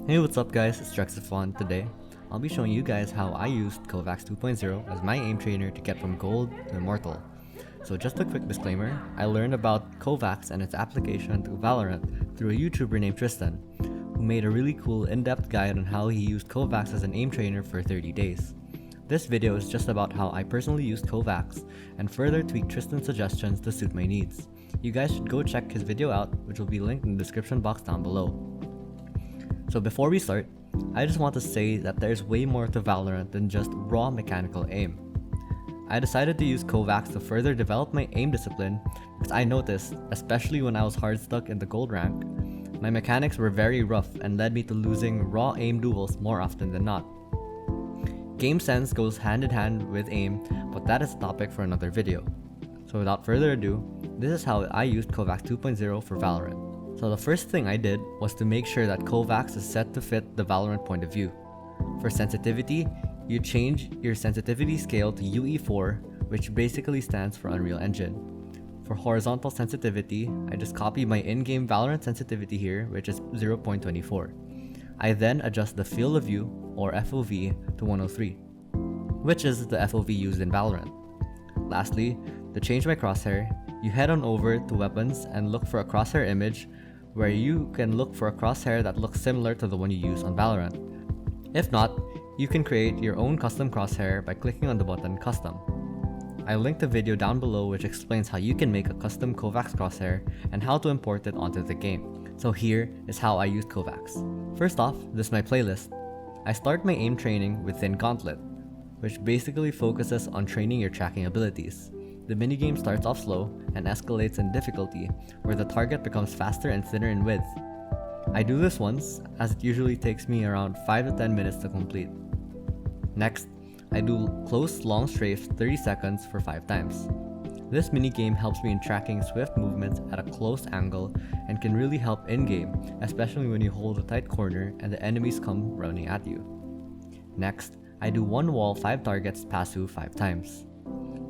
Hey, what's up guys, it's Strafes. Today, I'll be showing you guys how I used Kovaak 2.0 as my aim trainer to get from gold to immortal. So just a quick disclaimer, I learned about Kovaak and its application to Valorant through a YouTuber named Tristan, who made a really cool in-depth guide on how he used Kovaak as an aim trainer for 30 days. This video is just about how I personally used Kovaak and further tweaked Tristan's suggestions to suit my needs. You guys should go check his video out, which will be linked in the description box down below. So before we start, I just want to say that there's way more to Valorant than just raw mechanical aim. I decided to use Kovaak to further develop my aim discipline because I noticed, especially when I was hard stuck in the gold rank, my mechanics were very rough and led me to losing raw aim duels more often than not. Game sense goes hand in hand with aim, but that is a topic for another video. So without further ado, this is how I used Kovaak 2.0 for Valorant. So the first thing I did was to make sure that Kovaak is set to fit the Valorant point of view. For sensitivity, you change your sensitivity scale to UE4, which basically stands for Unreal Engine. For horizontal sensitivity, I just copy my in-game Valorant sensitivity here, which is 0.24. I then adjust the field of view, or FOV, to 103, which is the FOV used in Valorant. Lastly, to change my crosshair, you head on over to weapons and look for a crosshair image where you can look for a crosshair that looks similar to the one you use on Valorant. If not, you can create your own custom crosshair by clicking on the button Custom. I linked a video down below which explains how you can make a custom Kovaak crosshair and how to import it onto the game. So here is how I used Kovaak. First off, this is my playlist. I start my aim training within Gauntlet, which basically focuses on training your tracking abilities. The minigame starts off slow and escalates in difficulty, where the target becomes faster and thinner in width. I do this once, as it usually takes me around 5 to 10 minutes to complete. Next, I do close long strafes 30 seconds for 5 times. This minigame helps me in tracking swift movements at a close angle and can really help in-game, especially when you hold a tight corner and the enemies come running at you. Next, I do one wall 5 targets passive 5 times.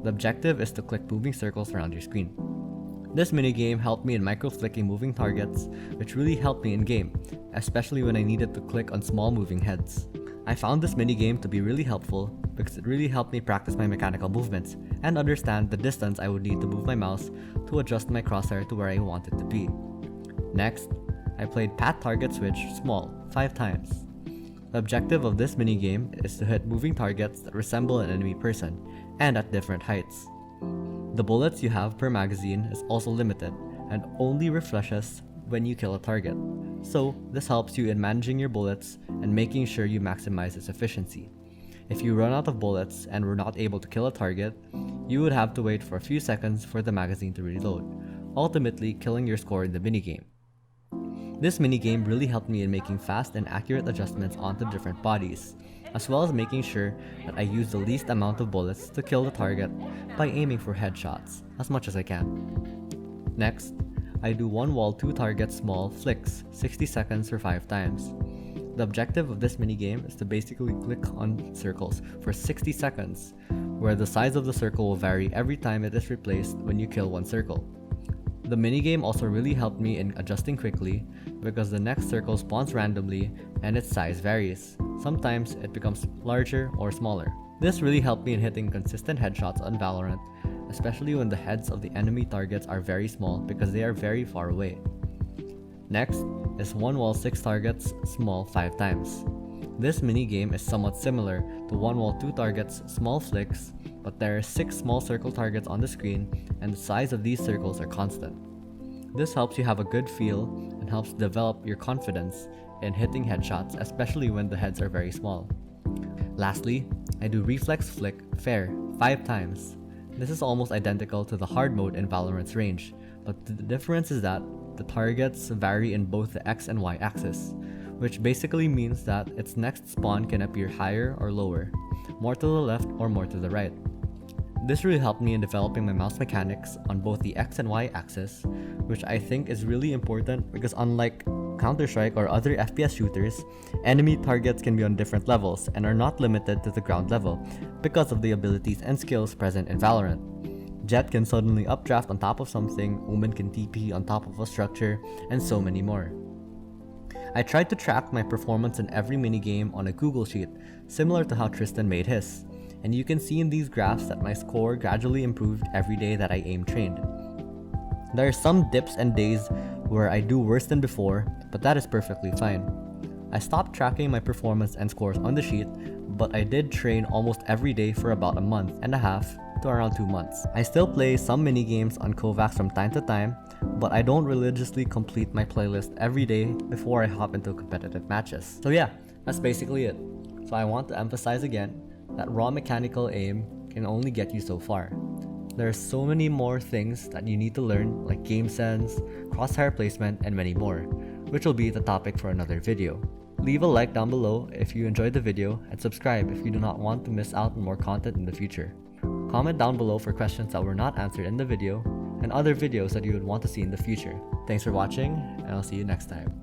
The objective is to click moving circles around your screen. This minigame helped me in micro-flicking moving targets, which really helped me in game, especially when I needed to click on small moving heads. I found this minigame to be really helpful because it really helped me practice my mechanical movements and understand the distance I would need to move my mouse to adjust my crosshair to where I want it to be. Next, I played patTargetSwitch small 5 times. The objective of this minigame is to hit moving targets that resemble an enemy person, and at different heights. The bullets you have per magazine is also limited, and only refreshes when you kill a target. So this helps you in managing your bullets and making sure you maximize its efficiency. If you run out of bullets and were not able to kill a target, you would have to wait for a few seconds for the magazine to reload, ultimately killing your score in the minigame. This minigame really helped me in making fast and accurate adjustments onto different bodies, as well as making sure that I use the least amount of bullets to kill the target by aiming for headshots as much as I can. Next, I do one wall 2 target small flicks 60 seconds for 5 times. The objective of this minigame is to basically click on circles for 60 seconds, where the size of the circle will vary every time it is replaced when you kill one circle. The minigame also really helped me in adjusting quickly because the next circle spawns randomly and its size varies. Sometimes it becomes larger or smaller. This really helped me in hitting consistent headshots on Valorant, especially when the heads of the enemy targets are very small because they are very far away. Next is one wall 6 targets small 5 times. This minigame is somewhat similar to one wall 2 targets small flicks, but there are 6 small circle targets on the screen and the size of these circles are constant. This helps you have a good feel and helps develop your confidence in hitting headshots, especially when the heads are very small. Lastly, I do Reflex Flick fair 5 times. This is almost identical to the hard mode in Valorant's range, but the difference is that the targets vary in both the X and Y axis, which basically means that its next spawn can appear higher or lower, more to the left or more to the right. This really helped me in developing my mouse mechanics on both the X and Y axis, which I think is really important because unlike Counter-Strike or other FPS shooters, enemy targets can be on different levels and are not limited to the ground level because of the abilities and skills present in Valorant. Jett can suddenly updraft on top of something, Omen can TP on top of a structure, and so many more. I tried to track my performance in every minigame on a Google Sheet, similar to how Tristan made his, and you can see in these graphs that my score gradually improved every day that I aim trained. There are some dips and days where I do worse than before, but that is perfectly fine. I stopped tracking my performance and scores on the sheet, but I did train almost every day for about a month and a half to around 2 months. I still play some minigames on Kovaak from time to time, but I don't religiously complete my playlist every day before I hop into competitive matches. So yeah, that's basically it. So I want to emphasize again that raw mechanical aim can only get you so far. There are so many more things that you need to learn, like game sense, crosshair placement, and many more, which will be the topic for another video. Leave a like down below if you enjoyed the video, and subscribe if you do not want to miss out on more content in the future. Comment down below for questions that were not answered in the video, and other videos that you would want to see in the future. Thanks for watching, and I'll see you next time.